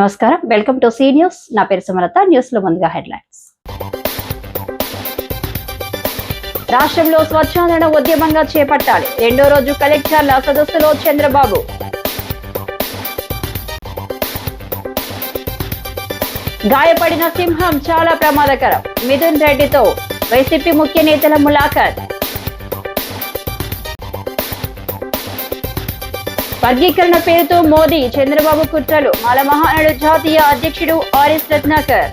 నమస్కారం, welcome to C news. నా పేరు సుమలత. న్యూస్ లో ముందుగా హెడ్లైన్స్. రాష్ట్రంలో స్వచ్ఛాంధ్రణ ఉద్యమంగా చేపట్టాలి. రెండో రోజు కలెక్టర్ల సదస్సులో చంద్రబాబు. గాయపడిన సింహం చాలా ప్రమాదకరం. మిథున్ రెడ్డితో వైసీపీ ముఖ్య నేతల ములాఖాత్. వర్గీకరణ పేరుతో మోదీ చంద్రబాబు కుట్రలు. మాలమహానాడు జాతీయ అధ్యక్షుడు ఆర్ఎస్ రత్నాకర్.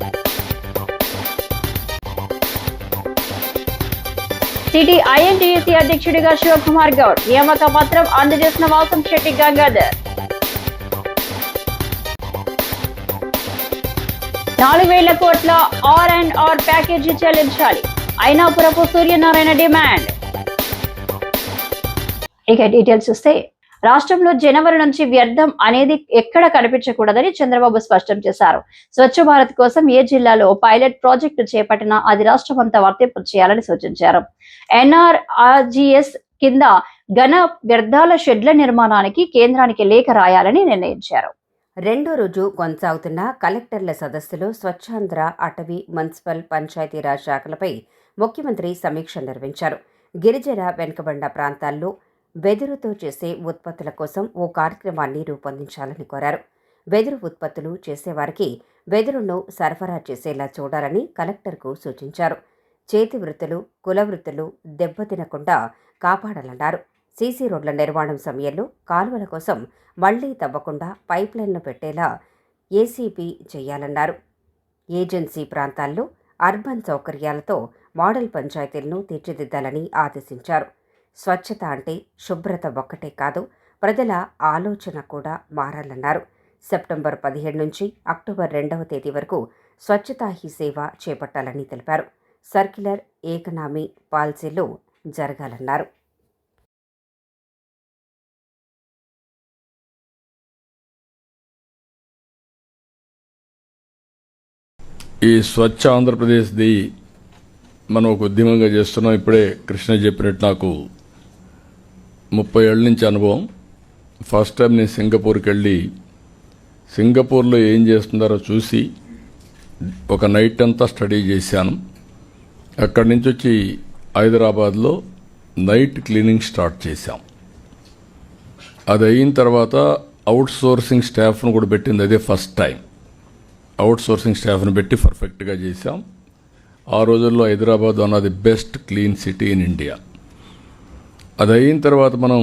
సిటీ ఐఎన్టీయూసీ అధ్యక్షుడిగా శివకుమార్ గౌడ్. నియామక పత్రం అందజేసిన వాసంశెట్టి గంగాధర్. 4,000 కోట్ల R&R ప్యాకేజీ చెల్లించాలి. అయినాపురపు సూర్యనారాయణ డిమాండ్. ఇక డీటెయిల్స్ చూస్తే, రాష్ట్రంలో జనవరి నుంచి వ్యర్థం అనేది ఎక్కడ కనిపించకూడదని చంద్రబాబు స్పష్టం చేశారు. స్వచ్ఛ భారత్ కోసం ఏ జిల్లాలో పైలట్ ప్రాజెక్టు చేపట్టినా అది రాష్ట్రమంతా వర్తింపు చేయాలని సూచించారు. NRRGS కింద ఘన వ్యర్థాల షెడ్ల నిర్మాణానికి కేంద్రానికి లేఖ రాయాలని నిర్ణయించారు. రెండో రోజు కొనసాగుతున్న కలెక్టర్ల సదస్సులో స్వచ్ఛాంధ్ర, అటవీ, మున్సిపల్, పంచాయతీరాజ్ శాఖలపై ముఖ్యమంత్రి సమీక్ష నిర్వహించారు. గిరిజన వెనుకబడిన ప్రాంతాల్లో వెదురుతో చేసే ఉత్పత్తుల కోసం ఓ కార్యక్రమాన్ని రూపొందించాలని కోరారు. వెదురు ఉత్పత్తులు చేసేవారికి వెదురును సరఫరా చేసేలా చూడాలని కలెక్టర్కు సూచించారు. చేతి వృత్తులు, కుల వృత్తులు దెబ్బతినకుండా కాపాడాలన్నారు. సీసీ రోడ్ల నిర్మాణం సమయంలో కాలువల కోసం మళ్లీ తవ్వకుండా పైప్లైన్లు పెట్టేలా ఏసీపీ చేయాలన్నారు. ఏజెన్సీ ప్రాంతాల్లో అర్బన్ సౌకర్యాలతో మోడల్ పంచాయతీలను తీర్చిదిద్దాలని ఆదేశించారు. స్వచ్ఛత అంటే శుభ్రత ఒక్కటే కాదు, ప్రజల ఆలోచన కూడా మారాలన్నారు. సెప్టెంబర్ 17 నుంచి అక్టోబర్ 2వ తేదీ వరకు స్వచ్ఛతా హీ సేవ చేపట్టాలని తెలిపారు. సర్క్యులర్ ఎకనామీ పాలసీలు జరగాలన్నారు. ఈ స్వచ్ఛ ఆంధ్రప్రదేశ్ది మనం ఒక ఉద్యమంగా చేస్తున్నాం. ఇప్పుడే కృష్ణ చెప్పినట్టు నాకు 30 ఏళ్ళ నుంచి అనుభవం. ఫస్ట్ టైం నేను సింగపూర్కి వెళ్ళి సింగపూర్లో ఏం చేస్తున్నారో చూసి ఒక నైట్ అంతా స్టడీ చేశాను. అక్కడి నుంచి వచ్చి హైదరాబాద్లో నైట్ క్లీనింగ్ స్టార్ట్ చేశాం. అది అయిన తర్వాత అవుట్ సోర్సింగ్ స్టాఫ్ను కూడా పెట్టింది. అదే ఫస్ట్ టైం అవుట్ సోర్సింగ్ స్టాఫ్ను పెట్టి పర్ఫెక్ట్గా చేశాం. ఆ రోజుల్లో Hyderabad one of the best clean city in India. అది అయిన తర్వాత మనం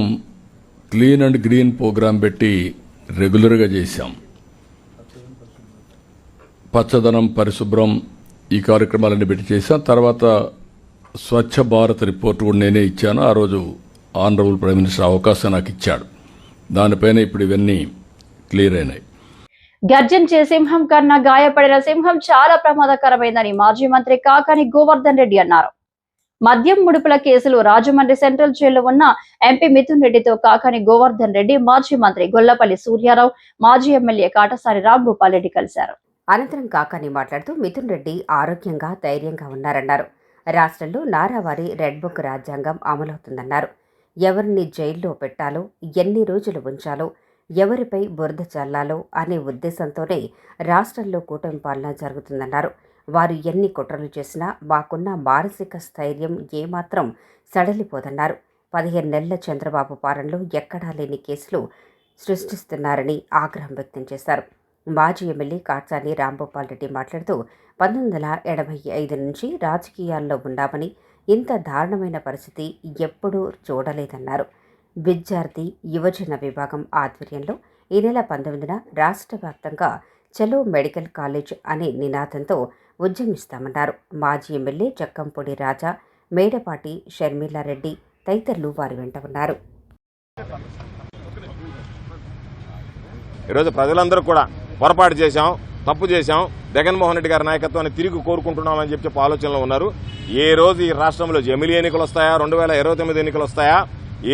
క్లీన్ అండ్ గ్రీన్ ప్రోగ్రాం పెట్టి రెగ్యులర్గా చేశాం. పచ్చదనం, పరిశుభ్రం, ఈ కార్యక్రమాలన్నీ పెట్టి చేశాం. తర్వాత స్వచ్ఛ భారత్ రిపోర్ట్ కూడా నేనే ఇచ్చాను. ఆ రోజు ఆనరబుల్ ప్రైమ్ మినిస్టర్ అవకాశం నాకు ఇచ్చాడు. దానిపైన ఇప్పుడు ఇవన్నీ క్లియర్ అయినాయి. గర్జించే సింహం కన్నా గాయపడిన సింహం చాలా ప్రమాదకరమైందని మాజీ మంత్రి కాకాని గోవర్ధన్ రెడ్డి అన్నారు. మద్యం ముడుపుల కేసులో రాజమండ్రి సెంట్రల్ జైల్లో ఉన్న ఎంపీ మిథున్ రెడ్డితో కాకాని గోవర్ధన్ రెడ్డి, మాజీ మంత్రి గొల్లపల్లి సూర్యారావు, మాజీ ఎమ్మెల్యే కాటసాని రాంభూపాల్ రెడ్డి కలిశారు. అనంతరం కాకాని మాట్లాడుతూ మిథున్ రెడ్డి ఆరోగ్యంగా, ధైర్యంగా ఉన్నారన్నారు. రాష్ట్రంలో నారావారి రెడ్ బుక్ రాజ్యాంగం అమలవుతుందన్నారు. ఎవరిని జైల్లో పెట్టాలో, ఎన్ని రోజులు ఉంచాలో, ఎవరిపై బురద చల్లాలో అనే ఉద్దేశంతోనే రాష్ట్రంలో కూటమి పాలన జరుగుతుందన్నారు. వారు ఎన్ని కుట్రలు చేసినా మాకున్న మానసిక స్థైర్యం ఏమాత్రం సడలిపోదన్నారు. 15 నెలల చంద్రబాబు పాలనలో ఎక్కడా లేని కేసులు సృష్టిస్తున్నారని ఆగ్రహం వ్యక్తం చేశారు. మాజీ ఎమ్మెల్యే కాట్సాని రాంభూపాల్ రెడ్డి మాట్లాడుతూ 1985 నుంచి రాజకీయాల్లో ఉన్నామని, ఇంత దారుణమైన పరిస్థితి ఎప్పుడూ చూడలేదన్నారు. విద్యార్థి యువజన విభాగం ఆధ్వర్యంలో ఈ నెల 19న రాష్ట్ర వ్యాప్తంగా చలో మెడికల్ కాలేజ్ అనే నినాదంతో ఉద్యమిస్తామన్నారు. మాజీ ఎమ్మెల్యే జక్కంపూడి రాజా, మేడపాటి షర్మిలారెడ్డి తదితరులు వారి వెంట ఉన్నారు. ఈరోజు ప్రజలందరూ కూడా పొరపాటు చేశాం, తప్పు చేశాం, జగన్మోహన్ రెడ్డి గారి నాయకత్వాన్ని తిరిగి కోరుకుంటున్నామని చెప్పి ఆలోచనలో ఉన్నారు. ఏ రోజు ఈ రాష్ట్రంలో ఎమ్మెల్యే ఎన్నికలు వస్తాయా, 2029 ఎన్నికలు వస్తాయా,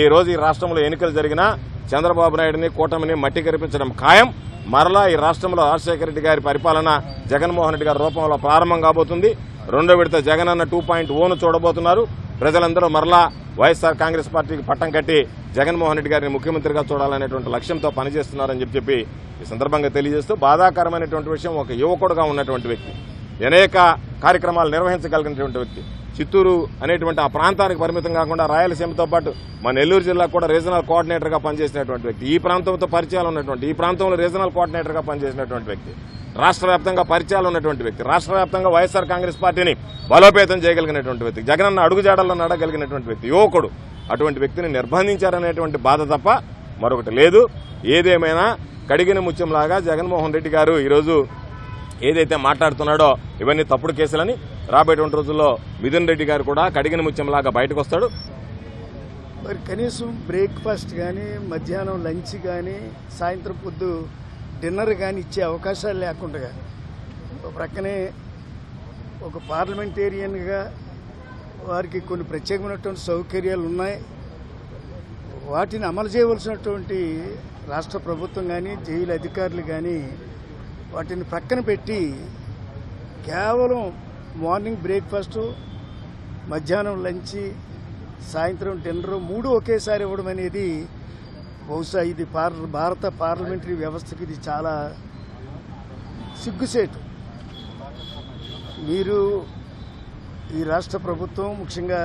ఏ రోజు ఈ రాష్ట్రంలో ఎన్నికలు జరిగినా చంద్రబాబు నాయుడిని, కూటమిని మట్టి కరిపించడం ఖాయం. మరలా ఈ రాష్ట్రంలో రాజశేఖర రెడ్డి గారి పరిపాలన జగన్మోహన్ రెడ్డి గారి రూపంలో ప్రారంభం కాబోతుంది. రెండో విడత జగనన్న 2.0ను చూడబోతున్నారు. ప్రజలందరూ మరలా వైఎస్ఆర్ కాంగ్రెస్ పార్టీకి పట్టం కట్టి జగన్మోహన్ రెడ్డి గారిని ముఖ్యమంత్రిగా చూడాలనేటువంటి లక్ష్యంతో పనిచేస్తున్నారని చెప్పి ఈ సందర్భంగా తెలియజేస్తూ, బాధాకరమైనటువంటి విషయం, ఒక యువకుడుగా ఉన్నటువంటి వ్యక్తి, అనేక కార్యక్రమాలు నిర్వహించగలిగినటువంటి వ్యక్తి, చిత్తూరు అనేటువంటి ఆ ప్రాంతానికి పరిమితం కాకుండా రాయలసీమతో పాటు మన నెల్లూరు జిల్లాకు కూడా రీజనల్ కోఆర్డినేటర్గా పనిచేసినటువంటి వ్యక్తి, ఈ ప్రాంతంతో పరిచయాలు ఉన్నటువంటి, ఈ ప్రాంతంలో రీజనల్ కోఆర్డినేటర్గా పనిచేసినటువంటి వ్యక్తి, రాష్ట్ర వ్యాప్తంగా పరిచయాలు ఉన్నటువంటి వ్యక్తి, రాష్ట్ర వ్యాప్తంగా వైఎస్ఆర్ కాంగ్రెస్ పార్టీని బలోపేతం చేయగలిగినటువంటి వ్యక్తి, జగనన్న అడుగుజాడల్లో నడగలిగినటువంటి వ్యక్తి, యువకుడు. అటువంటి వ్యక్తిని నిర్బంధించారనేటువంటి బాధ తప్ప మరొకటి లేదు. ఏదేమైనా కడిగిన ముత్యంలాగా జగన్మోహన్ రెడ్డి గారు ఈరోజు ఏదైతే మాట్లాడుతున్నాడో ఇవన్నీ తప్పుడు కేసులని, రాబోయేటువంటి రోజుల్లో మిథున్ రెడ్డి గారు కూడా కడిగిన ముత్యంలాగా బయటకు వస్తాడు. మరి కనీసం బ్రేక్ఫాస్ట్ కానీ, మధ్యాహ్నం లంచ్ కానీ, సాయంత్రం పొద్దు డిన్నర్ కానీ ఇచ్చే అవకాశాలు లేకుండా ఒక ప్రక్కనే ఒక పార్లమెంటేరియన్గా వారికి కొన్ని ప్రత్యేకమైనటువంటి సౌకర్యాలు ఉన్నాయి. వాటిని అమలు చేయవలసినటువంటి రాష్ట్ర ప్రభుత్వం కానీ, జైలు అధికారులు కానీ వాటిని పక్కన పెట్టి కేవలం మార్నింగ్ బ్రేక్ఫాస్టు, మధ్యాహ్నం లంచ్, సాయంత్రం డిన్నర్ 3 ఒకేసారి ఇవ్వడం అనేది బహుశా ఇది భారత పార్లమెంటరీ వ్యవస్థకి ఇది చాలా సిగ్గుసేటు. మీరు ఈ రాష్ట్ర ప్రభుత్వం, ముఖ్యంగా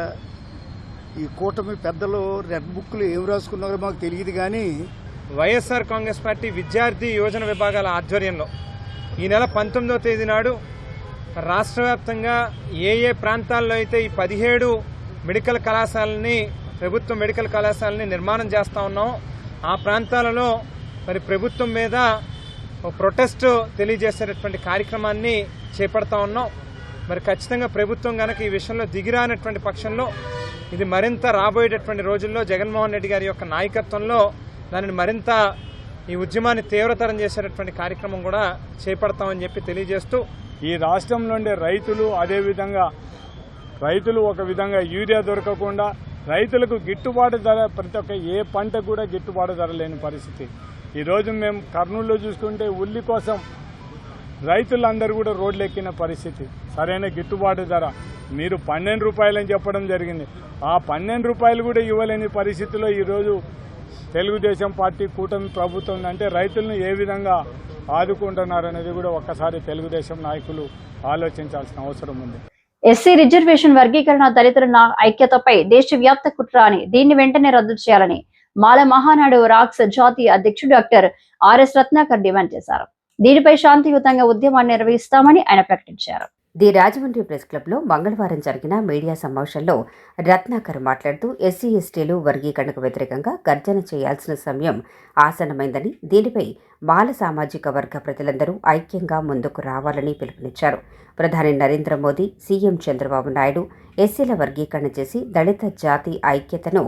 ఈ కూటమి పెద్దలు రెడ్ బుక్లు ఏం రాసుకున్నారో మాకు తెలియదు, కానీ వైఎస్ఆర్ కాంగ్రెస్ పార్టీ విద్యార్థి యోజన విభాగాల ఆధ్వర్యంలో ఈ నెల 19వ తేదీ నాడు రాష్ట్ర వ్యాప్తంగా ఏ ప్రాంతాల్లో అయితే ఈ 17 మెడికల్ కళాశాలని, ప్రభుత్వ మెడికల్ కళాశాలని నిర్మాణం చేస్తూ ఉన్నాం, ఆ ప్రాంతాలలో మరి ప్రభుత్వం మీద ప్రొటెస్ట్ తెలియజేసేటటువంటి కార్యక్రమాన్ని చేపడతా ఉన్నాం. మరి ఖచ్చితంగా ప్రభుత్వం కనుక ఈ విషయంలో దిగిరానటువంటి పక్షంలో ఇది మరింత రాబోయేటటువంటి రోజుల్లో జగన్మోహన్ రెడ్డి గారి యొక్క నాయకత్వంలో దానిని మరింత ఈ ఉద్యమాన్ని తీవ్రతరం చేసేటటువంటి కార్యక్రమం కూడా చేపడతామని చెప్పి తెలియజేస్తూ, ఈ రాష్ట్రంలో ఉండే రైతులు, అదేవిధంగా రైతులు ఒక విధంగా యూరియా దొరకకుండా రైతులకు గిట్టుబాటు ధర, ప్రతి ఒక్క ఏ పంట కూడా గిట్టుబాటు ధర లేని పరిస్థితి. ఈరోజు మేము కర్నూలులో చూసుకుంటే ఉల్లి కోసం రైతులందరూ కూడా రోడ్లు ఎక్కిన పరిస్థితి. సరైన గిట్టుబాటు ధర మీరు 12 రూపాయలని చెప్పడం జరిగింది. ఆ 12 రూపాయలు కూడా ఇవ్వలేని పరిస్థితిలో ఈరోజు తెలుగుదేశం పార్టీ కూటమి ప్రభుత్వం అంటే రైతులను ఏ విధంగా ఆదుకుంటున్నారనేది కూడా ఒక్కసారి తెలుగుదేశం నాయకులు ఆలోచించాల్సిన అవసరం ఉంది. ఎస్సీ రిజర్వేషన్ వర్గీకరణ దళితుల ఐక్యతపై దేశవ్యాప్త కుట్ర అని, దీన్ని వెంటనే రద్దు చేయాలని మాల మహానాడు రాక్స్ జాతీయ అధ్యక్షుడు డాక్టర్ ఆర్ఎస్ రత్నాకర్ డిమాండ్ చేశారు. దీనిపై శాంతియుతంగా ఉద్యమాన్ని నిర్వహిస్తామని ఆయన ప్రకటించారు. ది రాజమండ్రి ప్రెస్ క్లబ్లో మంగళవారం జరిగిన మీడియా సమావేశంలో రత్నాకర్ మాట్లాడుతూ ఎస్సీ ఎస్టీలు వర్గీకరణకు వ్యతిరేకంగా గర్జన చేయాల్సిన సమయం ఆసన్నమైందని, దీనిపై మాల సామాజిక వర్గ ప్రజలందరూ ఐక్యంగా ముందుకు రావాలని పిలుపునిచ్చారు. ప్రధాని నరేంద్ర మోదీ, సీఎం చంద్రబాబు నాయుడు ఎస్సీల వర్గీకరణ చేసి దళిత జాతి ఐక్యతను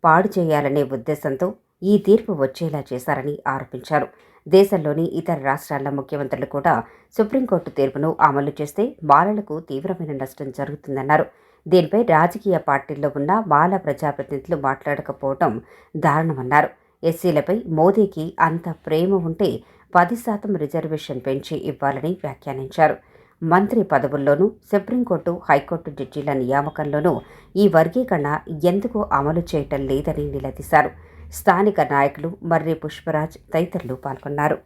పాడు చేయాలనే ఉద్దేశంతో ఈ తీర్పు వచ్చేలా చేశారని ఆరోపించారు. దేశంలోని ఇతర రాష్ట్రాల ముఖ్యమంత్రులు కూడా సుప్రీంకోర్టు తీర్పును అమలు చేస్తే మాలలకు తీవ్రమైన నష్టం జరుగుతుందన్నారు. దీనిపై రాజకీయ పార్టీల్లో ఉన్న మాల ప్రజాప్రతినిధులు మాట్లాడకపోవడం దారుణమన్నారు. ఎస్సీలపై మోదీకి అంత ప్రేమ ఉంటే 10% రిజర్వేషన్ పెంచి ఇవ్వాలని వ్యాఖ్యానించారు. మంత్రి పదవుల్లోనూ, సుప్రీంకోర్టు, హైకోర్టు జడ్జీల నియామకంలోనూ ఈ వర్గీకరణ ఎందుకు అమలు చేయటం లేదని నిలదీశారు. స్థానిక నాయకులు మర్రి పుష్పరాజ్ తదితరులు పాల్గొన్నారు.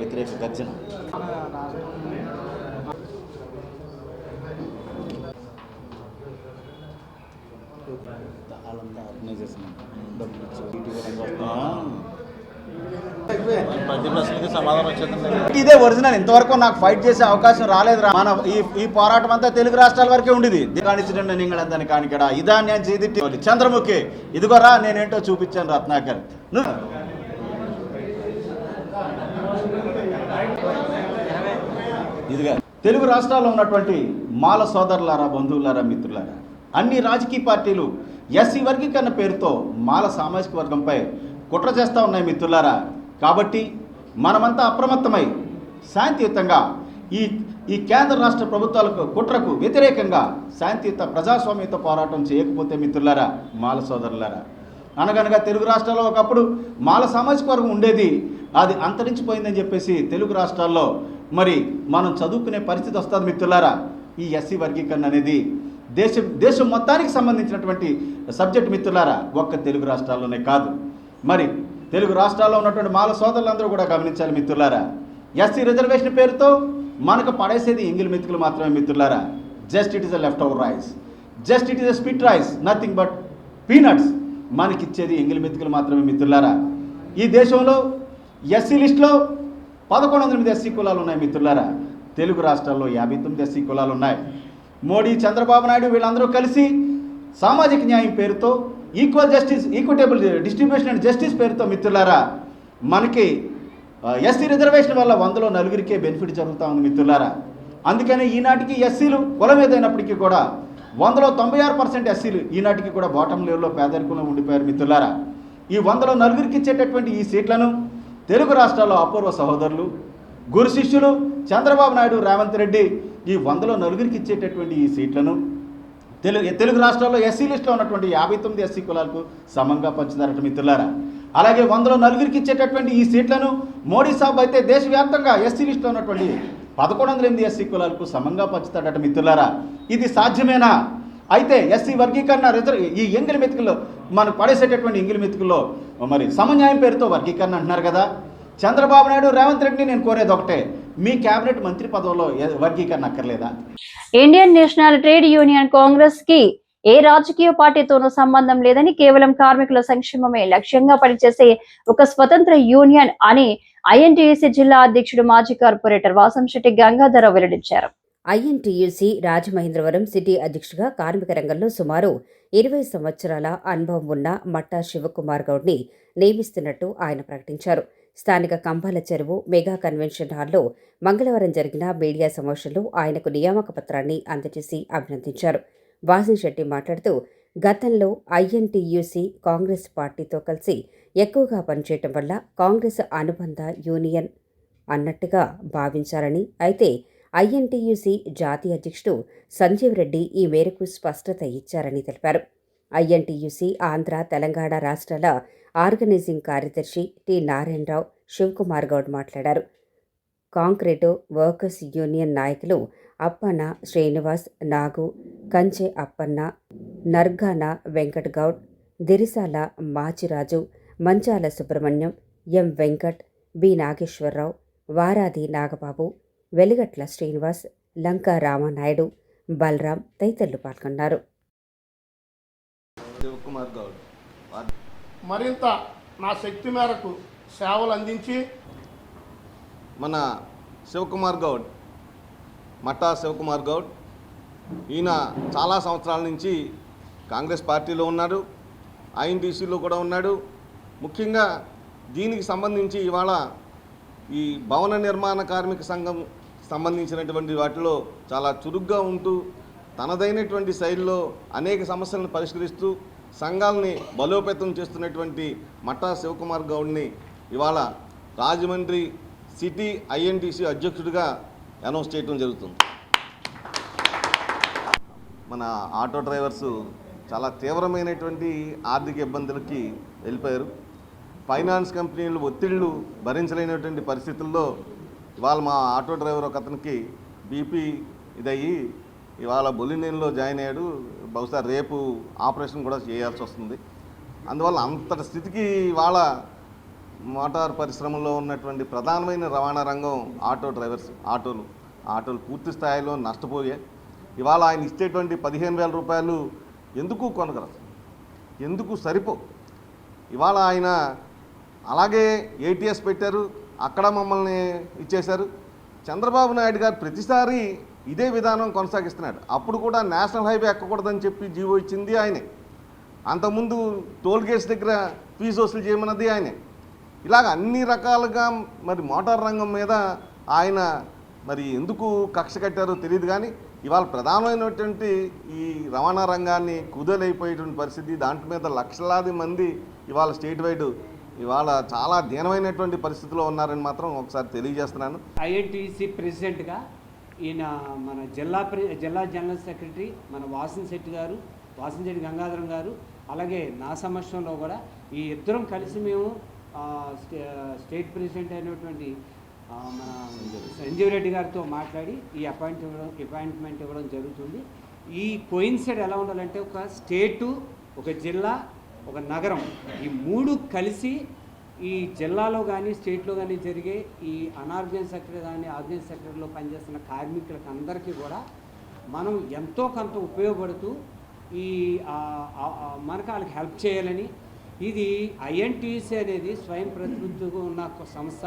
వ్యతిరేక గర్జన ఇదే ఒరిజినల్. ఇంతవరకు నాకు ఫైట్ చేసే అవకాశం రాలేదు. మన ఈ పోరాటం అంతా తెలుగు రాష్ట్రాల వరకే ఉండేది. దాన్ని కానికడ ఇదా నేను చేదిట్టి చంద్రముఖి ఇదిగోరా నేనేంటో చూపించాను రత్నాకర్. ఇదిగా తెలుగు రాష్ట్రాల్లో ఉన్నటువంటి మాల సోదరులారా, బంధువులారా, మిత్రులారా, అన్ని రాజకీయ పార్టీలు ఎస్సీ వర్గీకరణ పేరుతో మాల సామాజిక వర్గంపై కుట్ర చేస్తూ ఉన్నాయి మిత్రులారా. కాబట్టి మనమంతా అప్రమత్తమై శాంతియుతంగా ఈ కేంద్ర రాష్ట్ర ప్రభుత్వాలకు కుట్రకు వ్యతిరేకంగా శాంతియుత ప్రజాస్వామ్యత పోరాటం చేయకపోతే మిత్రులారా, మాల సోదరులారా, అనగనగా తెలుగు రాష్ట్రాల్లో ఒకప్పుడు మాల సామాజిక వర్గం ఉండేది, అది అంతరించిపోయిందని చెప్పేసి తెలుగు రాష్ట్రాల్లో మరి మనం చదువుకునే పరిస్థితి వస్తుంది మిత్రులారా. ఈ ఎస్సీ వర్గీకరణ అనేది దేశం మొత్తానికి సంబంధించినటువంటి సబ్జెక్ట్ మిత్రులారా, ఒక్క తెలుగు రాష్ట్రాల్లోనే కాదు. మరి తెలుగు రాష్ట్రాల్లో ఉన్నటువంటి మాల సోదరులందరూ కూడా గమనించాలి మిత్రులారా. ఎస్సీ రిజర్వేషన్ పేరుతో మనకు పడేసేది ఎంగిల్ మెతుకులు మాత్రమే మిత్రులారా. Just it is a left over rice, just it is a spit rice, nothing but peanuts. మనకిచ్చేది ఎంగిల్ మెతుకులు మాత్రమే మిత్రులారా. ఈ దేశంలో ఎస్సీ లిస్టులో 1108 ఎస్సీ కులాలు ఉన్నాయి మిత్రులారా. తెలుగు రాష్ట్రాల్లో 59 ఎస్సీ కులాలు ఉన్నాయి. మోడీ, చంద్రబాబు నాయుడు వీళ్ళందరూ కలిసి సామాజిక న్యాయం పేరుతో, equal justice, equitable distribution and justice పేరుతో మిత్రులారా మనకి ఎస్సీ రిజర్వేషన్ వల్ల 100లో 4 బెనిఫిట్ జరుగుతూ ఉంది మిత్రులారా. అందుకని ఈనాటికి ఎస్సీలు కులం ఏదైనప్పటికీ కూడా 100లో 96% ఎస్సీలు ఈనాటికి కూడా బాటమ్ లెవెల్లో పేదరికంలో ఉండిపోయారు మిత్రులారా. ఈ 100లో 4 ఇచ్చేటటువంటి ఈ సీట్లను తెలుగు రాష్ట్రాల్లో అపూర్వ సహోదరులు, గురు శిష్యులు చంద్రబాబు నాయుడు, రేవంత్ రెడ్డి ఈ 100లో 4 ఇచ్చేటటువంటి ఈ సీట్లను తెలుగు రాష్ట్రాల్లో ఎస్సీ లిస్టులో ఉన్నటువంటి 59 ఎస్సీ కులాలకు సమంగా పంచుతారట మిత్రులారా. అలాగే 100లో 4 ఇచ్చేటటువంటి ఈ సీట్లను మోడీ సాబ్ అయితే దేశవ్యాప్తంగా ఎస్సీ లిస్టులో ఉన్నటువంటి 1108 ఎస్సీ కులాలకు సమంగా పంచుతాడట మిత్రులారా. ఇది సాధ్యమేనా? అయితే ఎస్సీ వర్గీకరణ ఈ ఎంగిలి మెతుకుల్లో మనకు పడేసేటటువంటి ఎంగిలి మెతుకుల్లో మరి సమన్యాయం పేరుతో వర్గీకరణ అంటున్నారు కదా. చంద్రబాబు నాయుడు, రేవంత్ రెడ్డిని నేను కోరేది ఒకటే, మీ కేబినెట్ మంత్రి పదవుల్లో వర్గీకరణ అక్కర్లేదా? Indian national trade union Congress కి ఏ రాజకీయ పార్టీతోనూ సంబంధం లేదని, కేవలం కార్మికుల సంక్షేమమే లక్ష్యంగా పనిచేసే ఒక స్వతంత్ర యూనియన్ అని ఐఎన్టీయూసీ జిల్లా అధ్యక్షుడు, మాజీ కార్పొరేటర్ వాసంశెట్టి గంగాధరరావు వెల్లడించారు. ఐఎన్టీయూసీ రాజమహేంద్రవరం సిటీ అధ్యక్షుడిగా కార్మిక రంగంలో సుమారు 20 సంవత్సరాల అనుభవం ఉన్న మట్టా శివకుమార్ గౌడ్ని నియమిస్తున్నట్టు ఆయన ప్రకటించారు. స్థానిక కంబాల చెరువు మెగా కన్వెన్షన్ హాల్లో మంగళవారం జరిగిన మీడియా సమావేశంలో ఆయనకు నియామక పత్రాన్ని అందజేసి అభినందించారు. వాసంశెట్టి మాట్లాడుతూ, గతంలో ఐఎన్టీయూసీ కాంగ్రెస్ పార్టీతో కలిసి ఎక్కువగా పనిచేయటం వల్ల కాంగ్రెస్ అనుబంధ యూనియన్ అన్నట్టుగా భావించారని, అయితే ఐఎన్టీయూసీ జాతీయ అధ్యక్షుడు సంజీవ్ రెడ్డి ఈ మేరకు స్పష్టత ఇచ్చారని తెలిపారు. ఐఎన్టీయూసీ ఆంధ్ర, తెలంగాణ రాష్ట్రాల ఆర్గనైజింగ్ కార్యదర్శి టి నారాయణరావు శివకుమార్ గౌడ్ మాట్లాడారు. కాంక్రీటు వర్కర్స్ యూనియన్ నాయకులు అప్పన్న శ్రీనివాస్, నాగు, కంచె అప్పన్న, నర్గాన వెంకట్ గౌడ్, దిరిసాల మాచిరాజు, మంచాల సుబ్రహ్మణ్యం, ఎం వెంకట్, బి నాగేశ్వరరావు, వారాది నాగబాబు, వెలిగట్ల శ్రీనివాస్, లంకా రామనాయుడు, బలరాం తదితరులు పాల్గొన్నారు. మరింత నా శక్తి మేరకు సేవలు అందించి మన శివకుమార్ గౌడ్, మట్టా శివకుమార్ గౌడ్, ఈయన చాలా సంవత్సరాల నుంచి కాంగ్రెస్ పార్టీలో ఉన్నాడు, ఐఎన్టీసీలో కూడా ఉన్నాడు. ముఖ్యంగా దీనికి సంబంధించి ఇవాళ ఈ భవన నిర్మాణ కార్మిక సంఘం సంబంధించినటువంటి వాటిలో చాలా చురుగ్గా ఉంటూ తనదైనటువంటి శైలిలో అనేక సమస్యలను పరిష్కరిస్తూ సంఘాలని బలోపేతం చేస్తున్నటువంటి మట్టా శివకుమార్ గౌడ్ని ఇవాళ రాజమండ్రి సిటీ ఐఎన్టీసీ అధ్యక్షుడిగా అనౌన్స్ చేయడం జరుగుతుంది. మన ఆటో డ్రైవర్సు చాలా తీవ్రమైనటువంటి ఆర్థిక ఇబ్బందులకి వెళ్ళిపోయారు. ఫైనాన్స్ కంపెనీలు ఒత్తిళ్లు భరించలేనటువంటి పరిస్థితుల్లో ఇవాళ మా ఆటో డ్రైవర్ ఒక అతనికి బీపీ ఇదయ్యి ఇవాళ బొలినేనిలో జాయిన్ అయ్యాడు. బహుశా రేపు ఆపరేషన్ కూడా చేయాల్సి వస్తుంది. అందువల్ల అంతటి స్థితికి ఇవాళ మోటార్ పరిశ్రమలో ఉన్నటువంటి ప్రధానమైన రవాణా రంగం ఆటో డ్రైవర్స్. ఆటోలు పూర్తి స్థాయిలో నష్టపోయాయి. ఇవాళ ఆయన ఇచ్చేటువంటి 15,000 రూపాయలు ఎందుకు కొనగలరు, ఎందుకు సరిపో. ఇవాళ ఆయన అలాగే ఏటీఎస్ పెట్టారు, అక్కడ మమ్మల్ని ఇచ్చేశారు. చంద్రబాబు నాయుడు గారు ప్రతిసారి ఇదే విధానం కొనసాగిస్తున్నాడు. అప్పుడు కూడా నేషనల్ హైవే ఎక్కకూడదని చెప్పి జీవో ఇచ్చింది ఆయనే. అంతకుముందు టోల్ గేట్స్ దగ్గర ఫీజు వసూలు చేయమన్నది ఆయనే. ఇలాగ అన్ని రకాలుగా మరి మోటార్ రంగం మీద ఆయన మరి ఎందుకు కక్ష కట్టారో తెలియదు. కానీ ఇవాళ ప్రధానమైనటువంటి ఈ రవాణా రంగాన్ని కుదలైపోయేటువంటి పరిస్థితి, దాంట్ మీద లక్షలాది మంది ఇవాళ స్టేట్ వైడ్ ఇవాళ చాలా దీనమైనటువంటి పరిస్థితిలో ఉన్నారని మాత్రం ఒకసారి తెలియజేస్తున్నాను. ఐఎన్టీసీ ప్రెసిడెంట్గా ఈయన మన జిల్లా జనరల్ సెక్రటరీ మన వాసంశెట్టి గంగాధరం గారు, అలాగే నా సమక్షంలో కూడా ఈ ఇద్దరం కలిసి మేము స్టేట్ ప్రెసిడెంట్ అయినటువంటి మన సంజీవ్ రెడ్డి గారితో మాట్లాడి ఈ అపాయింట్మెంట్ ఇవ్వడం జరుగుతుంది. ఈ కోయిన్సైడ్ ఎలా ఉండాలంటే ఒక స్టేటు, ఒక జిల్లా, ఒక నగరం, ఈ 3 కలిసి ఈ జిల్లాలో కానీ స్టేట్లో కానీ జరిగే ఈ అనార్గనైజ్ సెక్టర్ కానీ ఆర్గనైజ్ సెక్టర్లో పనిచేస్తున్న కార్మికులకు అందరికీ కూడా మనం ఎంతో కొంత ఉపయోగపడుతూ ఈ మనకు వాళ్ళకి హెల్ప్ చేయాలని. ఇది ఐఎన్టీసీ అనేది స్వయం ప్రతినిధిగా ఉన్న ఒక సంస్థ.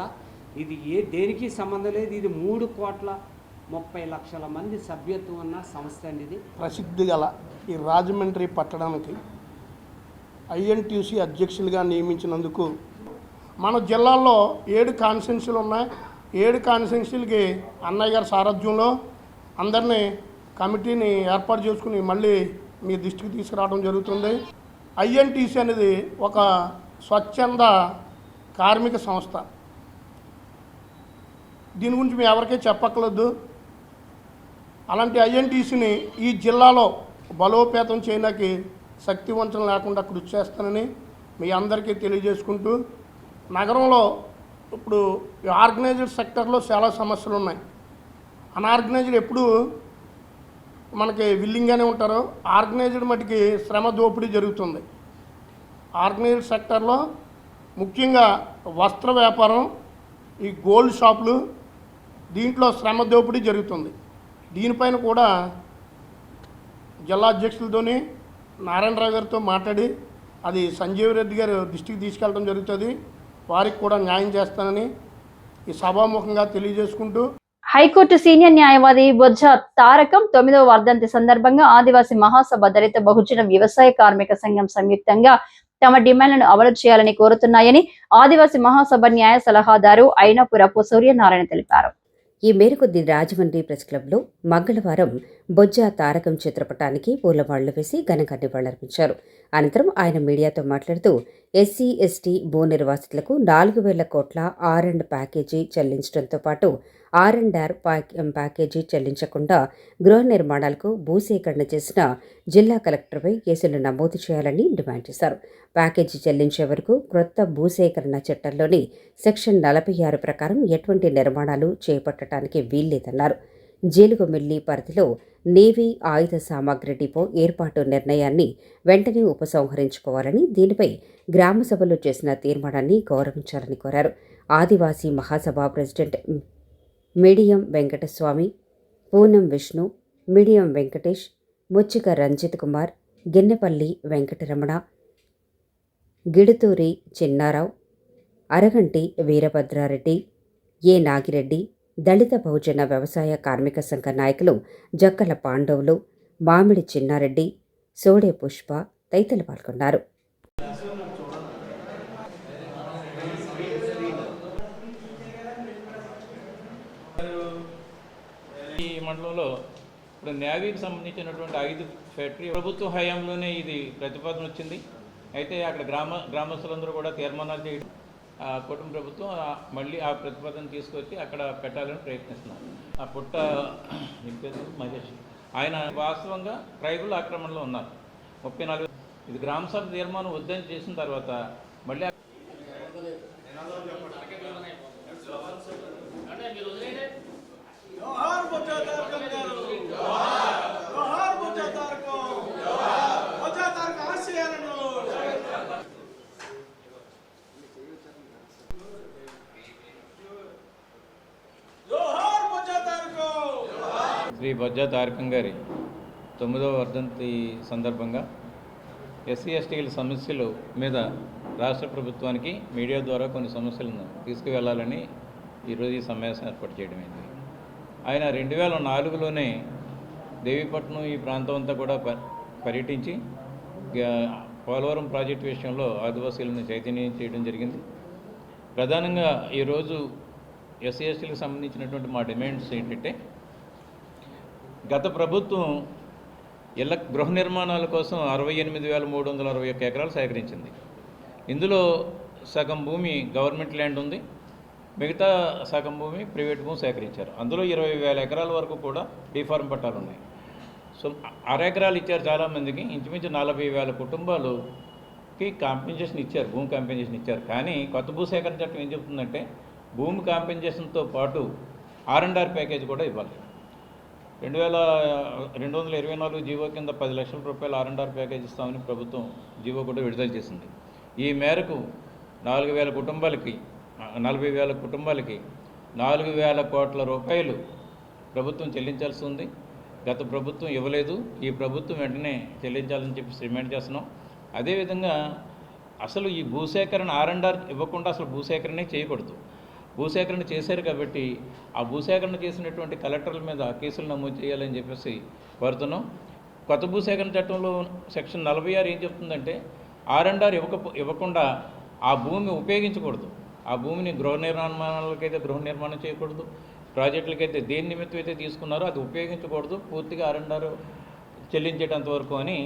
ఇది దేనికి సంబంధం లేదు. ఇది 3,30,00,000 మంది సభ్యత్వం ఉన్న సంస్థ అండి. ఇది ప్రసిద్ధి గల ఈ రాజమండ్రి పట్టణానికి ఐఎన్టీసీ అధ్యక్షులుగా నియమించినందుకు మన జిల్లాలో 7 కాన్స్టిట్యున్సీలు ఉన్నాయి. 7 కాన్స్టిట్యున్సీలకి అన్నయ్య గారి సారథ్యంలో అందరినీ కమిటీని ఏర్పాటు చేసుకుని మళ్ళీ మీ దృష్టికి తీసుకురావడం జరుగుతుంది. ఐఎన్టీసీ అనేది ఒక స్వచ్ఛంద కార్మిక సంస్థ. దీని గురించి మీ ఎవరికీ చెప్పక్కర్లేదు. అలాంటి ఐఎన్టీసీని ఈ జిల్లాలో బలోపేతం చేయడానికి శక్తివంచన లేకుండా కృషి చేస్తానని మీ అందరికీ తెలియజేసుకుంటూ, నగరంలో ఇప్పుడు ఆర్గనైజ్డ్ సెక్టర్లో చాలా సమస్యలు ఉన్నాయి. అన్ఆర్గనైజ్డ్ ఎప్పుడు మనకి విల్లింగ్గానే ఉంటారు. ఆర్గనైజ్డ్ మటుకి శ్రమ దోపిడీ జరుగుతుంది. ఆర్గనైజ్డ్ సెక్టర్లో ముఖ్యంగా వస్త్ర వ్యాపారం, ఈ గోల్డ్ షాపులు, దీంట్లో శ్రమ దోపిడీ జరుగుతుంది. దీనిపైన కూడా జిల్లా అధ్యక్షులతోని నారాయణరావు గారితో మాట్లాడి అది సంజీవ్ రెడ్డి గారు దృష్టికి తీసుకెళ్ళడం జరుగుతుంది. వారికి కూడా న్యాయం చేస్తానని ఈ సభాముఖంగా తెలియజేసుకుంటూ, హైకోర్టు సీనియర్ న్యాయవాది బొజ్జ తారకం 9వ వర్ధంతి సందర్భంగా ఆదివాసీ మహాసభ దళిత బహుజన వ్యవసాయ కార్మిక సంఘం సంయుక్తంగా తమ డిమాండ్లను అమలు చేయాలని కోరుతున్నాయని ఆదివాసీ మహాసభ న్యాయ సలహాదారు అయినపురపు సూర్యనారాయణ తెలిపారు. ఈ మేరకు ది రాజమండ్రి ప్రెస్ క్లబ్లో మంగళవారం బొజ్జ తారకం చిత్రపటానికి పూలమాళ్లు వేసి ఘనంగా నివాళులర్పించారు. అనంతరం ఆయన మీడియాతో మాట్లాడుతూ ఎస్సీ ఎస్టీ భూ నిర్వాసితులకు 4,000 కోట్ల R&R ప్యాకేజీ చెల్లించడంతో పాటు R&R ప్యాకేజీ చెల్లించకుండా గృహ నిర్మాణాలకు భూసేకరణ చేసిన జిల్లా కలెక్టర్పై కేసులు నమోదు చేయాలని డిమాండ్ చేశారు. ప్యాకేజీ చెల్లించే వరకు క్రొత్త భూసేకరణ చట్టంలోని సెక్షన్ 46 ప్రకారం ఎటువంటి నిర్మాణాలు చేపట్టడానికి వీల్లేదన్నారు. జీలుగుమిల్లి పరిధిలో నేవీ ఆయుధ సామాగ్రి డిపో ఏర్పాటు నిర్ణయాన్ని వెంటనే ఉపసంహరించుకోవాలని, దీనిపై గ్రామ సభలో చేసిన తీర్మానాన్ని గౌరవించాలని కోరారు. ఆదివాసీ మహాసభ ప్రెసిడెంట్ మీడియం వెంకటస్వామి, పూనం విష్ణు, మీడియం వెంకటేష్, ముచ్చిక రంజిత్ కుమార్, గిన్నెపల్లి వెంకటరమణ, గిడుతూరి చిన్నారావు, అరగంటి వీరభద్రారెడ్డి, ఏ నాగిరెడ్డి, దళిత బహుజన వ్యవసాయ కార్మిక సంఘ నాయకులు జక్కల పాండవులు, మామిడి చిన్నారెడ్డి, సోడే పుష్ప తదితరులు పాల్గొన్నారు. ఈ మండలంలో ఇప్పుడు నేవీకి సంబంధించినటువంటి 5 ఫ్యాక్టరీ ప్రభుత్వ హయాంలోనే ఇది ప్రతిపాదన వచ్చింది. అయితే అక్కడ గ్రామస్తులందరూ కూడా తీర్మానాలు చేయడం, కుటుంబ ప్రభుత్వం మళ్ళీ ఆ ప్రతిపాదన తీసుకొచ్చి అక్కడ పెట్టాలని ప్రయత్నిస్తున్నారు. ఆ పుట్ట మహేష్ ఆయన వాస్తవంగా ట్రైబల్ ఆక్రమణలో ఉన్నారు. 34 ఇది గ్రామ సభ తీర్మానం వద్దని చేసిన తర్వాత మళ్ళీ శ్రీ బొజ్జ తారకం గారి 9వ వర్ధంతి సందర్భంగా ఎస్సీ ఎస్టీల సమస్యల మీద రాష్ట్ర ప్రభుత్వానికి మీడియా ద్వారా కొన్ని సమస్యలను తీసుకువెళ్లాలని ఈరోజు ఈ సమావేశం ఏర్పాటు చేయడమైంది. ఆయన 2004లోనే దేవీపట్నం ఈ ప్రాంతం అంతా కూడా పర్యటించి పోలవరం ప్రాజెక్టు విషయంలో ఆదివాసీలను చైతన్యం చేయడం జరిగింది. ప్రధానంగా ఈరోజు ఎస్సీ ఎస్టీలకు సంబంధించినటువంటి మా డిమాండ్స్ ఏంటంటే, గత ప్రభుత్వం ఇళ్ల గృహ నిర్మాణాల కోసం 68,361 ఎకరాలు సేకరించింది. ఇందులో సగం భూమి గవర్నమెంట్ ల్యాండ్ ఉంది, మిగతా సగం భూమి ప్రైవేట్ భూమి సేకరించారు. అందులో 20,000 ఎకరాల వరకు కూడా డీఫార్మ్ పట్టాలు ఉన్నాయి. సో 6 ఎకరాలు ఇచ్చారు చాలామందికి. ఇంచుమించు 40,000 కుటుంబాలకి కాంపెన్సేషన్ ఇచ్చారు, భూమి కాంపెన్సేషన్ ఇచ్చారు. కానీ కొత్త భూసేకరణ చట్టం ఏం చెప్తుందంటే భూమి కాంపెన్సేషన్తో పాటు R&R ప్యాకేజ్ కూడా ఇవ్వాలి. 2224 జీవో కింద 10 లక్షల రూపాయల R&R ప్యాకేజ్ ఇస్తామని ప్రభుత్వం జీవో కూడా విడుదల చేసింది. ఈ మేరకు 40,000 కుటుంబాలకి 4,000 కోట్ల రూపాయలు ప్రభుత్వం చెల్లించాల్సి ఉంది. గత ప్రభుత్వం ఇవ్వలేదు, ఈ ప్రభుత్వం వెంటనే చెల్లించాలని చెప్పి డిమాండ్ చేస్తున్నాం. అదేవిధంగా అసలు ఈ భూసేకరణ R&R ఇవ్వకుండా అసలు భూసేకరణే చేయకూడదు. భూసేకరణ చేశారు కాబట్టి ఆ భూసేకరణ చేసినటువంటి కలెక్టర్ల మీద కేసులు నమోదు చేయాలని చెప్పేసి కోరుతున్నాం. కొత్త భూసేకరణ చట్టంలో సెక్షన్ 46 ఏం చెప్తుందంటే R&R ఇవ్వకుండా ఆ భూమి ఉపయోగించకూడదు. ఆ భూమిని గృహ నిర్మాణాలకైతే గృహ నిర్మాణం చేయకూడదు, ప్రాజెక్టులకైతే దేని నిమిత్తం అయితే తీసుకున్నారో అది ఉపయోగించకూడదు, పూర్తిగా R&R చెల్లించేటంత వరకు అని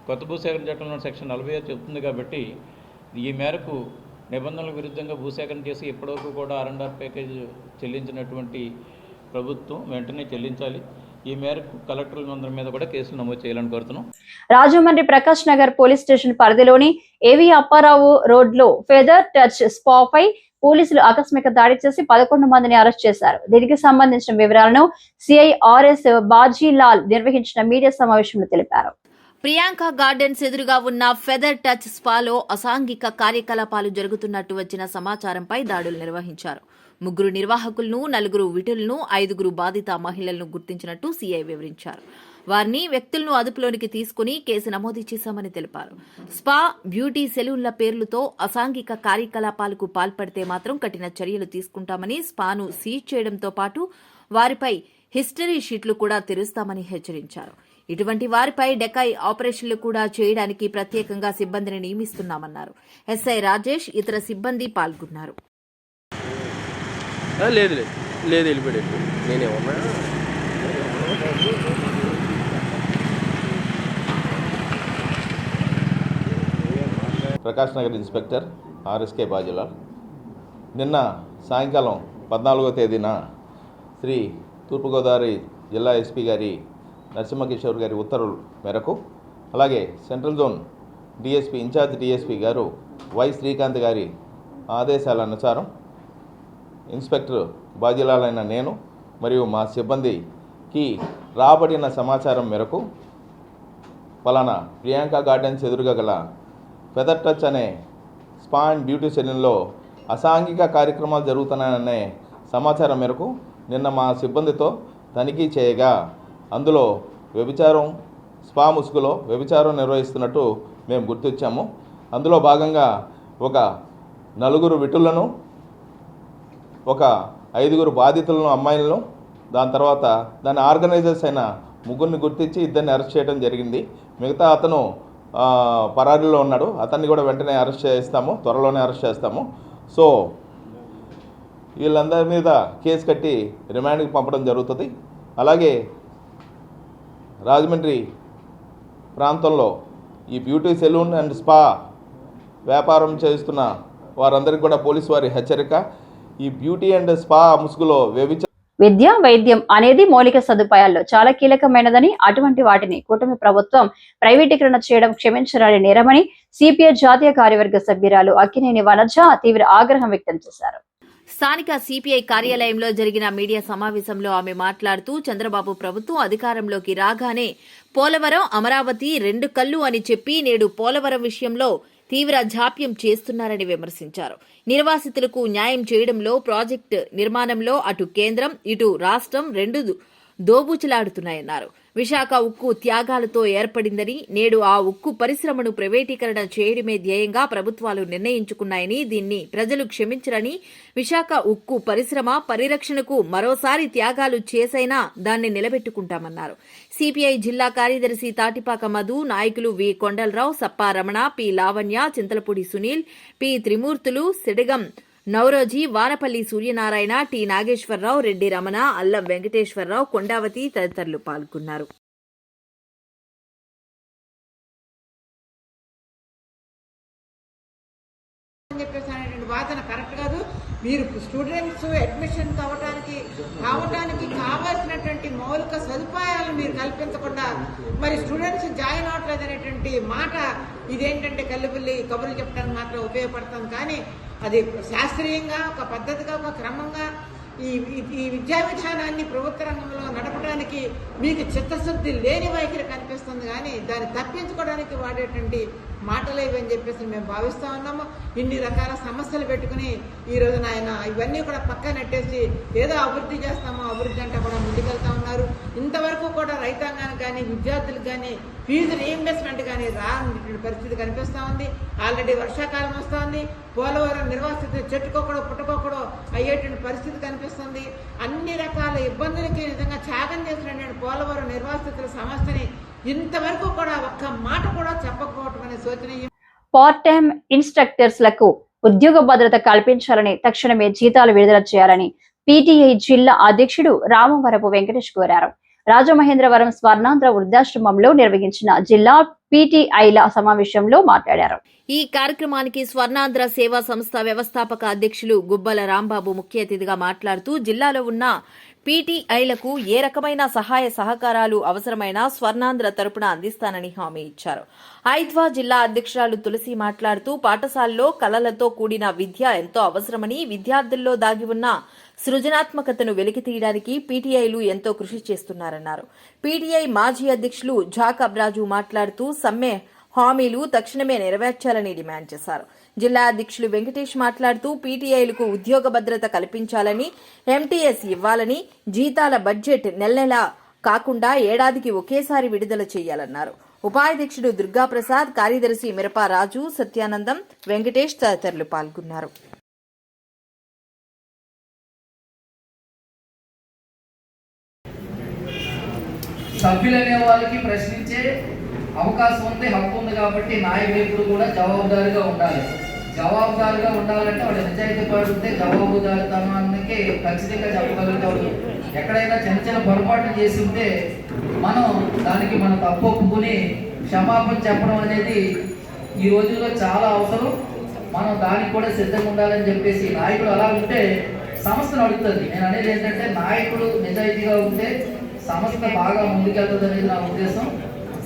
కొత్త భూసేకరణ చట్టంలో సెక్షన్ 46 చెప్తుంది. కాబట్టి ఈ మేరకు నిబంధనల విరుద్ధంగా భూసేకరణ చేసి ఇప్పటివరకు కూడా R&R ప్యాకేజ్ చెల్లించినటువంటి ప్రభుత్వం వెంటనే చెల్లించాలి. ఈ మేరకు కలెక్టర్ల మీద కూడా కేసులు నమోదు చేయాలని కోరుతున్నాం. రాజమండ్రి ప్రకాష్ నగర్ పోలీస్ స్టేషన్ పరిధిలోని ఏవి అప్పారావు రోడ్లో ఫెదర్ టచ్ స్పా పై పోలీసులు ఆకస్మిక దాడి చేసి 11 మందిని అరెస్ట్ చేశారు. దీనికి సంబంధించిన వివరాలను సిఐ ఆర్ఎస్ బాజీలాల్ నిర్వహించిన మీడియా సమావేశంలో తెలిపారు. ప్రియాంక గార్డెన్స్ ఎదురుగా ఉన్న ఫెదర్ టచ్ స్పాలో అసాంఘిక కార్యకలాపాలు జరుగుతున్నట్టు వచ్చిన సమాచారంపై దాడులు నిర్వహించారు. 3 నిర్వాహకులను, 4 విటులను, 5 బాధిత మహిళలను గుర్తించినట్టు సీఐ వివరించారు. వారిని వ్యక్తులను అదుపులోనికి తీసుకుని కేసు నమోదు చేశామని తెలిపారు. స్పా, బ్యూటీ సెలూన్ల పేర్లతో అసాంఘిక కార్యకలాపాలకు పాల్పడితే మాత్రం కఠిన చర్యలు తీసుకుంటామని, స్పాను సీజ్ చేయడంతో పాటు వారిపై హిస్టరీ షీట్లు కూడా తెరుస్తామని హెచ్చరించారు. ఇటువంటి వారిపై డెకాయ్ ఆపరేషన్లు కూడా చేయడానికి ప్రత్యేకంగా సిబ్బందిని నియమిస్తున్నామన్నారు. ఎస్ఐ రాజేష్, ఇతర సిబ్బంది పాల్గొన్నారు. ప్రకాష్ నగర్ ఇన్స్పెక్టర్ ఆర్ఎస్కే బాజీలాల్ నిన్న సాయంకాలం 14వ తేదీన శ్రీ తూర్పుగోదావరి జిల్లా ఎస్పీ గారి నరసింహకిషోర్ గారి ఉత్తర్వుల మేరకు, అలాగే central zone DSP incharge DSP గారు వై శ్రీకాంత్ గారి ఆదేశాల అనుసారం ఇన్స్పెక్టర్ బాజీలాల్ అయిన నేను మరియు మా సిబ్బందికి రాబడిన సమాచారం మేరకు పలానా ప్రియాంక గార్డెన్స్ ఎదురుగా గల ఫెదర్ టచ్ అనే స్పా అండ్ బ్యూటీ సెలూన్లో అసాంఘిక కార్యక్రమాలు జరుగుతున్నాయనే సమాచారం మేరకు నిన్న మా సిబ్బందితో తనిఖీ చేయగా అందులో వ్యభిచారం, స్పా ముసుగులో వ్యభిచారం నిర్వహిస్తున్నట్టు మేము గుర్తించాము. అందులో భాగంగా ఒక 4 విటులను, ఒక 5 బాధితులను, అమ్మాయిలను, దాని తర్వాత దాని ఆర్గనైజర్స్ అయిన 3 గుర్తించి 2 అరెస్ట్ చేయడం జరిగింది. మిగతా అతను పరారీలో ఉన్నాడు. అతన్ని కూడా వెంటనే అరెస్ట్ చేస్తాము, త్వరలోనే అరెస్ట్ చేస్తాము. సో వీళ్ళందరి మీద కేసు కట్టి రిమాండ్కి పంపడం జరుగుతుంది. అలాగే రాజమండ్రి ప్రాంతంలో ఈ బ్యూటీ సెలూన్ అండ్ స్పా వ్యాపారం చేస్తున్న వారందరికీ కూడా పోలీసు వారి హెచ్చరిక, ఈ బ్యూటీ అండ్ స్పా ముసుగులో విద్య, వైద్యం అనేది మౌలిక సదుపాయాల్లో చాలా కీలకమైనదని, అటువంటి వాటిని కూటమి ప్రభుత్వం ప్రైవేటీకరణ చేయడం క్షమించరాని నేరమని సిపిఐ జాతీయ కార్యవర్గ సభ్యురాలు అక్కినేని వనజ తీవ్ర ఆగ్రహం వ్యక్తం చేశారు. స్థానిక సిపిఐ కార్యాలయంలో జరిగిన మీడియా సమావేశంలో ఆమె మాట్లాడుతూ, చంద్రబాబు ప్రభుత్వం అధికారంలోకి రాగానే పోలవరం, అమరావతి 2 కళ్ళు అని చెప్పి నేడు పోలవరం విషయంలో తీవ్ర జాప్యం చేస్తున్నారని విమర్శించారు. నిర్వాసితులకు న్యాయం చేయడంలో, ప్రాజెక్టు నిర్మాణంలో అటు కేంద్రం, ఇటు రాష్ట్రం 2 దోబూచులాడుతున్నాయన్నారు. విశాఖ ఉక్కు త్యాగాలతో ఏర్పడిందని, నేడు ఆ ఉక్కు పరిశ్రమను ప్రైవేటీకరణ చేయడమే ధ్యేయంగా ప్రభుత్వాలు నిర్ణయించుకున్నాయని, దీన్ని ప్రజలు క్షమించరని, విశాఖ ఉక్కు పరిశ్రమ పరిరక్షణకు మరోసారి త్యాగాలు చేసైనా దాన్ని నిలబెట్టుకుంటామన్నారు. సిపిఐ జిల్లా కార్యదర్శి తాటిపాక మధు, నాయకులు వి కొండలరావు, సప్పా రమణ, పి లావణ్య, చింతలపూడి సునీల్, పి త్రిమూర్తులు, సిడగం నవరోజీ, వానపల్లి సూర్యనారాయణ, టి నాగేశ్వరరావు, రెడ్డి రమణ, అల్లం వెంకటేశ్వరరావు, కొండావతి తదితరులు పాల్గొన్నారు. వాదన కరెక్ట్ కాదు. మీరు స్టూడెంట్స్ అడ్మిషన్ కావడానికి కావాల్సినటువంటి మౌలిక సదుపాయాలు మీరు కల్పించకుండా మరి స్టూడెంట్స్ జాయిన్ అవ్వట్లేదు అనేటువంటి మాట ఇదేంటంటే కల్లిపుల్లి కబుర్లు చెప్పడానికి మాత్రం ఉపయోగపడుతుంది. కానీ అది శాస్త్రీయంగా ఒక పద్ధతిగా ఒక క్రమంగా ఈ విద్యా విధానాన్ని ప్రభుత్వ రంగంలో నడపడానికి మీకు చిత్తశుద్ధి లేని వైఖరి కనిపిస్తుంది. కానీ దాన్ని తప్పించుకోవడానికి వాడేటువంటి మాటలు ఇవని చెప్పేసి మేము భావిస్తూ ఉన్నాము. ఇన్ని రకాల సమస్యలు పెట్టుకుని ఈ రోజున ఆయన ఇవన్నీ కూడా పక్కన నెట్టేసి ఏదో అభివృద్ధి చేస్తామో అభివృద్ధి అంటే కూడా ముందుకెళ్తా ఉన్నారు. ఇంతవరకు కూడా రైతాంగానికి కానీ విద్యార్థులకు కానీ ఫీజు రీఇంబర్స్మెంట్ కానీ రాని పరిస్థితి కనిపిస్తూ ఉంది. ఆల్రెడీ వర్షాకాలం వస్తూ ఉంది. పోలవరం నిర్వాసిత చెట్టుకోకూడో పుట్టుకోకూడో అయ్యేటువంటి పరిస్థితి కనిపిస్తుంది. అన్ని రకాల ఇబ్బందులకి నిజంగా త్యాగం చేసినటువంటి పోలవరం నిర్వాసితుల సమస్యని ఇంతవరకు కూడా ఒక్క మాట కూడా చెప్పకపోవటం అనే శోచనీయం. పార్ట్ టైం ఇన్స్ట్రక్టర్స్ లకు ఉద్యోగ భద్రత కల్పించాలని, తక్షణమే జీతాలు విడుదల చేయాలని పీటీఐ జిల్లా అధ్యక్షుడు రామవరపు వెంకటేష్ కోరారు. రాజమహేంద్రవరం స్వర్ణాంధ్ర వృద్ధాశ్రమంలో నిర్వహించిన జిల్లా పీటీఐల సమావేశంలో మాట్లాడారు. ఈ కార్యక్రమానికి స్వర్ణాంధ్ర సేవా సంస్థ వ్యవస్థాపక అధ్యక్షులు గుబ్బల రాంబాబు ముఖ్య అతిథిగా మాట్లాడుతూ జిల్లాలో ఉన్న పీటీఐలకు ఏ రకమైన సహాయ సహకారాలు అవసరమైన స్వర్ణాంధ్ర తరపున అందిస్తానని హామీ ఇచ్చారు. ఐద్వా జిల్లా అధ్యక్షురాలు తులసి మాట్లాడుతూ పాఠశాలలో కళలతో కూడిన విద్య ఎంతో అవసరమని, విద్యార్థుల్లో దాగి ఉన్న సృజనాత్మకతను వెలికితీయడానికి పీటీఐలు ఎంతో కృషి చేస్తున్నారన్నారు. పీటీఐ మాజీ అధ్యక్షులు జాకబ్ రాజు మాట్లాడుతూ సమ్మె హామీలు తక్షణమే నెరవేర్చాలని డిమాండ్ చేశారు. జిల్లా అధ్యక్షులు వెంకటేష్ మాట్లాడుతూ పీటీఐలకు ఉద్యోగ భద్రత కల్పించాలని, ఎంటీఎస్ ఇవ్వాలని, జీతాల బడ్జెట్ నెలనెలా కాకుండా ఏడాదికి ఒకేసారి విడుదల చేయాలన్నారు. ఉపాధ్యక్షుడు దుర్గాప్రసాద్, కార్యదర్శి మిరప రాజు, సత్యానందం, వెంకటేష్ తదితరులు పాల్గొన్నారు. సభ్యులనే వాళ్ళకి ప్రశ్నించే అవకాశం ఉంది, హక్కు ఉంది. కాబట్టి నాయకుడు ఎప్పుడు కూడా జవాబుదారీగా ఉండాలి. జవాబుదారీగా ఉండాలంటే వాళ్ళు నిజాయితీ పడితే జవాబుదారితనానికి ఖచ్చితంగా చెప్పగలుగుతాడు. ఎక్కడైనా చిన్న చిన్న పొరపాట్లు చేసి ఉంటే మనం దానికి మన తప్పు ఒప్పుకుని క్షమాపణ చెప్పడం అనేది ఈ రోజుల్లో చాలా అవసరం. మనం దానికి కూడా సిద్ధంగా ఉండాలని చెప్పేసి నాయకుడు అలా ఉంటే సంస్థ నడుస్తుంది. నేను అనేది ఏంటంటే నాయకుడు నిజాయితీగా ఉంటే సంస్థ బాగా ముందుకెళ్తుంది అనేది నా ఉద్దేశం.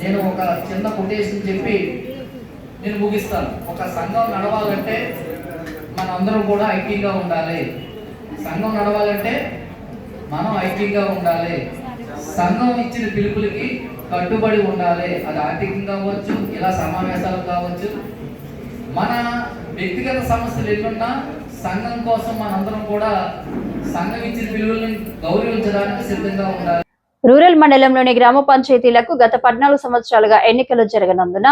నేను ఒక చిన్న కొటేషన్ చెప్పి నేను ముగిస్తాను. ఒక సంఘం నడవాలంటే మనందరం కూడా ఐక్యంగా ఉండాలి. సంఘం నడవాలంటే మనం ఐక్యంగా ఉండాలి. సంఘం ఇచ్చిన పిలుపులకి కట్టుబడి ఉండాలి. అది ఆర్థికంగా కావచ్చు, ఇలా సమావేశాలు కావచ్చు. మన వ్యక్తిగత సమస్యలు ఎన్నున్నా సంఘం కోసం మనందరం కూడా సంఘం ఇచ్చిన పిలుపులను గౌరవించడానికి సిద్ధంగా ఉండాలి. రూరల్ మండలంలోని గ్రామ పంచాయతీలకు గత 14 సంవత్సరాలుగా ఎన్నికలు జరగనందున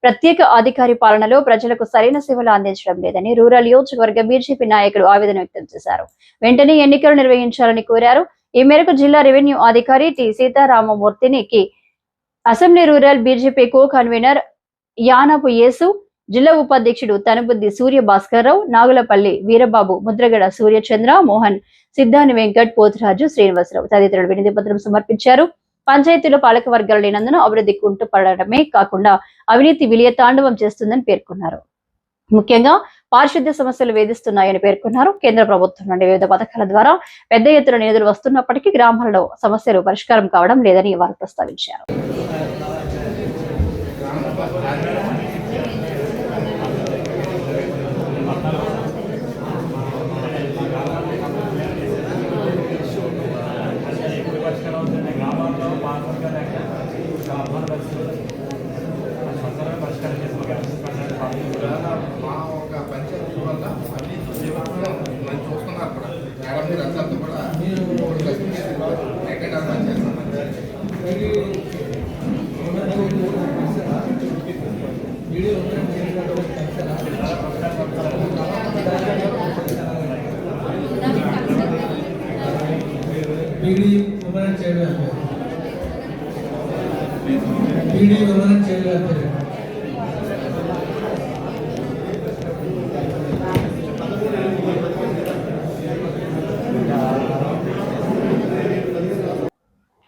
ప్రత్యేక అధికారి పాలనలో ప్రజలకు సరైన సేవలు అందించడం లేదని రూరల్ నియోజకవర్గ బీజేపీ నాయకులు ఆవేదన వ్యక్తం చేశారు. వెంటనే ఎన్నికలు నిర్వహించాలని కోరారు. ఈ మేరకు జిల్లా రెవెన్యూ అధికారి టి సీతారామమూర్తినికి assembly rural BJP co convener Yanapu Yesu, జిల్లా ఉపాధ్యక్షుడు తనుబుద్ది సూర్య భాస్కర్ రావు, నాగులపల్లి వీరబాబు, ముద్రగడ సూర్యచంద్ర, మోహన్, సిద్ధాని వెంకట్, పోతురాజు, శ్రీనివాసరావు తదితరులు వినతి పత్రం సమర్పించారు. పంచాయతీలో పాలక వర్గాలు లేనందున అభివృద్ధి కుంటుపడమే కాకుండా అవినీతి విలియ తాండవం చేస్తుందని పేర్కొన్నారు. ముఖ్యంగా పారిశుద్ధ్య సమస్యలు వేధిస్తున్నాయని పేర్కొన్నారు. కేంద్ర ప్రభుత్వం నుండి వివిధ పథకాల ద్వారా పెద్ద ఎత్తున నిధులు వస్తున్నప్పటికీ గ్రామాలలో సమస్యలు పరిష్కారం కావడం లేదని వారు ప్రస్తావించారు.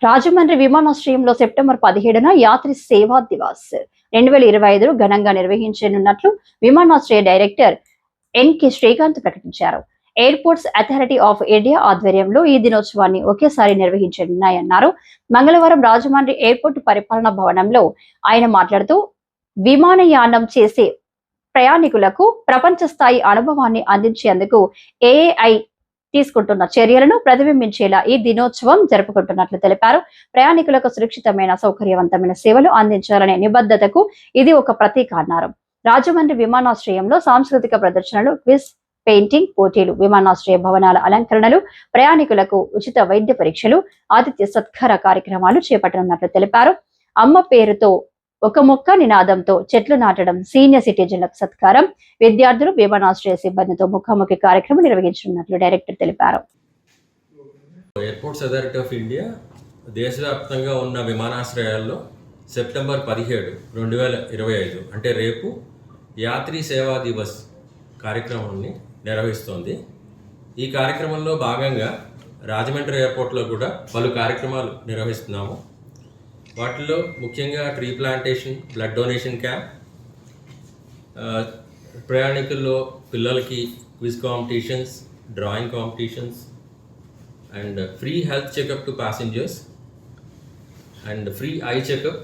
రాజమండ్రి విమానాశ్రయంలో సెప్టెంబర్ 17న యాత్రి సేవా దివాస్ 2025 ఘనంగా నిర్వహించనున్నట్లు విమానాశ్రయ డైరెక్టర్ ఎన్కే శ్రీకాంత్ ప్రకటించారు. ఎయిర్పోర్ట్స్ అథారిటీ ఆఫ్ ఇండియా ఆధ్వర్యంలో ఈ దినోత్సవాన్ని ఒకేసారి నిర్వహించనున్నాయన్నారు. మంగళవారం రాజమండ్రి ఎయిర్పోర్ట్ పరిపాలనా భవనంలో ఆయన మాట్లాడుతూ విమానయానం చేసే ప్రయాణికులకు ప్రపంచ స్థాయి అనుభవాన్ని అందించేందుకు ఏఐ తీసుకుంటున్న చర్యలను ప్రతిబింబించేలా ఈ దినోత్సవం జరుపుకుంటున్నట్లు తెలిపారు. ప్రయాణికులకు సురక్షితమైన సౌకర్యవంతమైన సేవలు అందించాలనే నిబద్ధతకు ఇది ఒక ప్రతీక అన్నారు. రాజమండ్రి విమానాశ్రయంలో సాంస్కృతిక ప్రదర్శనలు, క్విజ్, పెయింటింగ్ పోటీలు, విమానాశ్రయ భవనాల అలంకరణలు, ప్రయాణికులకు ఉచిత వైద్య పరీక్షలు, ఆతిథ్య సత్కార కార్యక్రమాలు చేపట్టనున్నట్లు తెలిపారు. అమ్మ పేరుతో ఒక మొక్క నినాదంతో చెట్లు నాటడం, సీనియర్ సిటిజన్లకు సత్కారం, విద్యార్థులు, విమానాశ్రయ సిబ్బందితో ముఖాముఖి కార్యక్రమం నిర్వహించనున్నట్లు డైరెక్టర్ తెలిపారు. ఎయిర్పోర్ట్స్ అథారిటీ ఆఫ్ ఇండియా దేశవ్యాప్తంగా ఉన్న విమానాశ్రయాల్లో సెప్టెంబర్ 17, 2025 అంటే రేపు యాత్రీ సేవా దివస్ కార్యక్రమాన్ని నిర్వహిస్తోంది. ఈ కార్యక్రమంలో భాగంగా రాజమండ్రి ఎయిర్పోర్ట్లో కూడా పలు కార్యక్రమాలు నిర్వహిస్తున్నాము. వాటిల్లో ముఖ్యంగా tree plantation, blood donation camp, ప్రయాణికుల్లో పిల్లలకి quiz competitions, drawing competitions and free health checkup to passengers and free eye checkup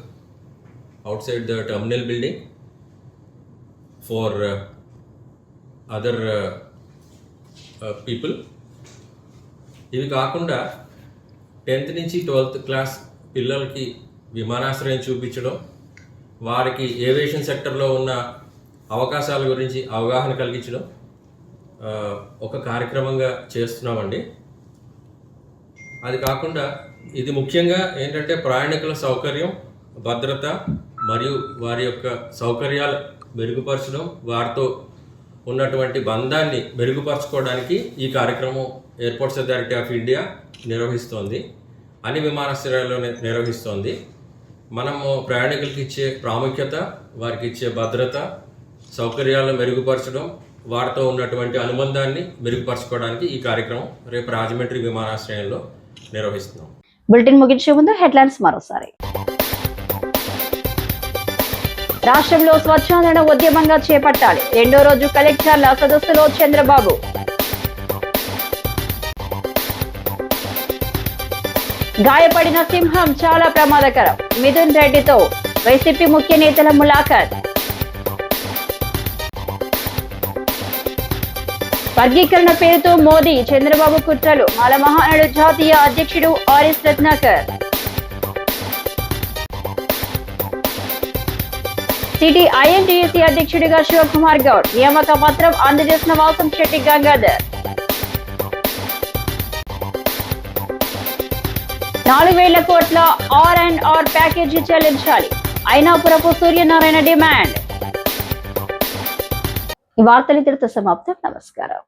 outside the terminal building for other people. ఇవి కాకుండా 10th నుంచి 12th క్లాస్ పిల్లలకి విమానాశ్రయం చూపించడం, వారికి ఏవియేషన్ సెక్టర్లో ఉన్న అవకాశాల గురించి అవగాహన కలిగించడం ఒక కార్యక్రమంగా చేస్తున్నామండి. అది కాకుండా ఇది ముఖ్యంగా ఏంటంటే ప్రయాణికుల సౌకర్యం, భద్రత మరియు వారి యొక్క సౌకర్యాలు మెరుగుపరచడం, వారితో ఉన్నటువంటి బంధాన్ని మెరుగుపరచుకోవడానికి ఈ కార్యక్రమం ఎయిర్పోర్ట్స్ అథారిటీ ఆఫ్ ఇండియా నిర్వహిస్తోంది. అన్ని విమానాశ్రయాల్లో నిర్వహిస్తోంది. మనము ప్రయాణికులకి ఇచ్చే ప్రాముఖ్యత, వారికి ఇచ్చే భద్రత, సౌకర్యాలను మెరుగుపరచడం, వారితో ఉన్నటువంటి అనుబంధాన్ని మెరుగుపరచుకోవడానికి ఈ కార్యక్రమం రేపు రాజమండ్రి విమానాశ్రయంలో నిర్వహిస్తున్నాం. బులెటిన్ ముగించే ముందు హెడ్లైన్స్ మరోసారి. రాష్ట్రంలో స్వచ్ఛాంధ్రణ ఉద్యమంగా చేపట్టాలి. 2వ రోజు కలెక్టర్ల సదస్సులో చంద్రబాబు. గాయపడిన సింహం చాలా ప్రమాదకరం. మిథున్ రెడ్డితో వైసీపీ ముఖ్య నేతల ములాఖాత్. వర్గీకరణ పేరుతో మోదీ, చంద్రబాబు కుట్రలు. మాల మహానాడు జాతీయ అధ్యక్షుడు ఆర్ఎస్ రత్నాకర్. సిటీ ఐఎన్టీయూసీ అధ్యక్షుడిగా శివకుమార్ గౌడ్. నియామక పత్రం అందజేసిన వాసంశెట్టి గంగాధర్. 4,000 కోట్ల R&R ప్యాకేజీ చెల్లించాలి. అయినాపురపు సూర్యనారాయణ డిమాండ్. ఈ వార్తలు ఇతరులతో సమాప్తం. నమస్కారం.